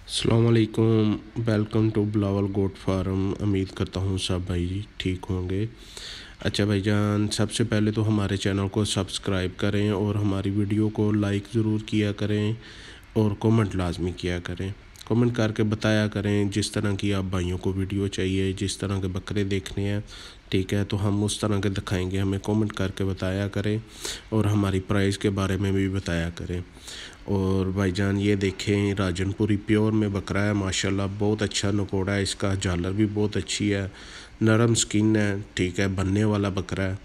अस्सलाम वालेकुम, welcome to Bilawal goat farm. उम्मीद करता हूँ सब भाई ठीक होंगे। अच्छा भाईजान, सबसे पहले तो हमारे चैनल को सब्सक्राइब करें और हमारी वीडियो को लाइक ज़रूर किया करें और कमेंट लाजमी किया करें। कमेंट करके बताया करें जिस तरह की आप भाइयों को वीडियो चाहिए, जिस तरह के बकरे देखने हैं, ठीक है, तो हम उस तरह के दिखाएंगे। हमें कमेंट करके बताया करें और हमारी प्राइस के बारे में भी बताया करें। और भाईजान ये देखें, राजनपुरी प्योर में बकरा है, माशाल्लाह बहुत अच्छा नकोड़ा है इसका। झालर भी बहुत अच्छी है, नरम स्किन है, ठीक है, बनने वाला बकरा है,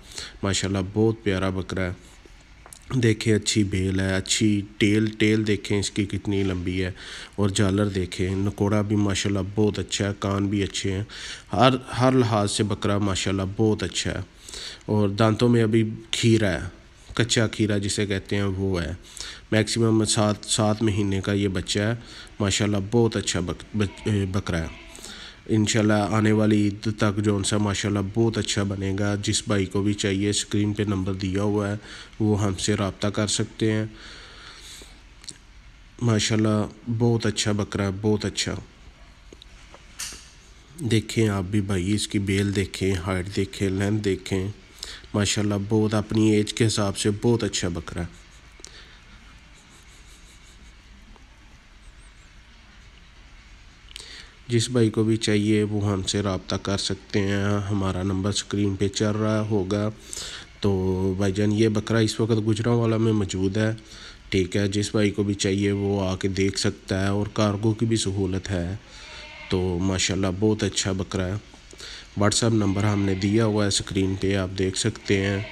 माशाल्लाह बहुत प्यारा बकरा है। देखें अच्छी बेल है, अच्छी टेल देखें इसकी कितनी लंबी है। और झालर देखें, नकोड़ा भी माशाल्लाह बहुत अच्छा है, कान भी अच्छे हैं, हर लिहाज से बकरा माशाल्लाह बहुत अच्छा है। और दांतों में अभी खीरा है, कच्चा खीरा जिसे कहते हैं वो है। मैक्सिमम 7 महीने का ये बच्चा है, माशाल्लाह बहुत अच्छा बकरा है। इंशाल्लाह आने वाली ईद तक जो सा माशाल्लाह बहुत अच्छा बनेगा। जिस भाई को भी चाहिए स्क्रीन पे नंबर दिया हुआ है, वो हमसे रब्ता कर सकते हैं। माशाल्लाह बहुत अच्छा बकरा है, बहुत अच्छा। देखें आप भी भाई, इसकी बेल देखें, हाइट देखें, लेंथ देखें, माशाल्लाह बहुत अपनी एज के हिसाब से बहुत अच्छा बकरा है। जिस भाई को भी चाहिए वो हमसे रब्ता कर सकते हैं। हमारा नंबर स्क्रीन पे चल रहा होगा। तो भाईजान ये बकरा इस वक्त गुजरांवाला में मौजूद है, ठीक है। जिस भाई को भी चाहिए वो आके देख सकता है और कार्गो की भी सहूलत है। तो माशाल्लाह बहुत अच्छा बकरा है। व्हाट्सएप नंबर हमने दिया हुआ है स्क्रीन पे, आप देख सकते हैं।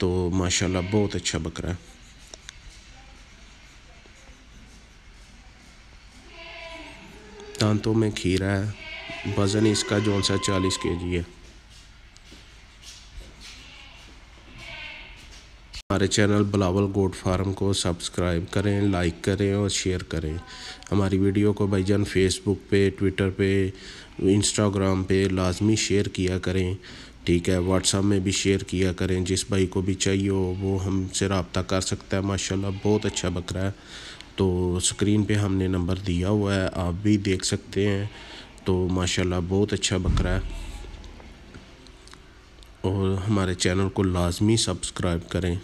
तो माशाल्लाह बहुत अच्छा बकरा है। दांतों में खीरा है, वज़न इसका जो सा 40 kg है। हमारे चैनल बिलावल गोट फार्म को सब्सक्राइब करें, लाइक करें और शेयर करें। हमारी वीडियो को भाईजान फेसबुक पे, ट्विटर पे, इंस्टाग्राम पे लाजमी शेयर किया करें, ठीक है। व्हाट्सएप में भी शेयर किया करें। जिस भाई को भी चाहिए हो वो हमसे रब्ता कर सकता है। माशाल्लाह बहुत अच्छा बकरा है। तो स्क्रीन पे हमने नंबर दिया हुआ है, आप भी देख सकते हैं। तो माशाल्लाह बहुत अच्छा बकरा है। और हमारे चैनल को लाजमी सब्सक्राइब करें।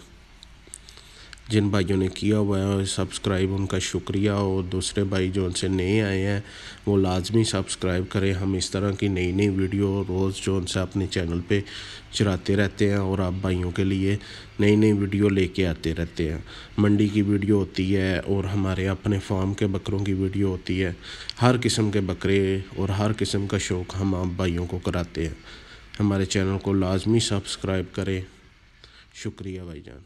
जिन भाइयों ने किया हुआ है सब्सक्राइब, उनका शुक्रिया। और दूसरे भाई जो उनसे नए आए हैं वो लाजमी सब्सक्राइब करें। हम इस तरह की नई नई वीडियो रोज़ जो उनसे अपने चैनल पे चलाते रहते हैं और आप भाइयों के लिए नई नई वीडियो लेके आते रहते हैं। मंडी की वीडियो होती है और हमारे अपने फार्म के बकरों की वीडियो होती है। हर किस्म के बकरे और हर किस्म का शौक़ हम आप भाइयों को कराते हैं। हमारे चैनल को लाजमी सब्सक्राइब करें। शुक्रिया भाईजान।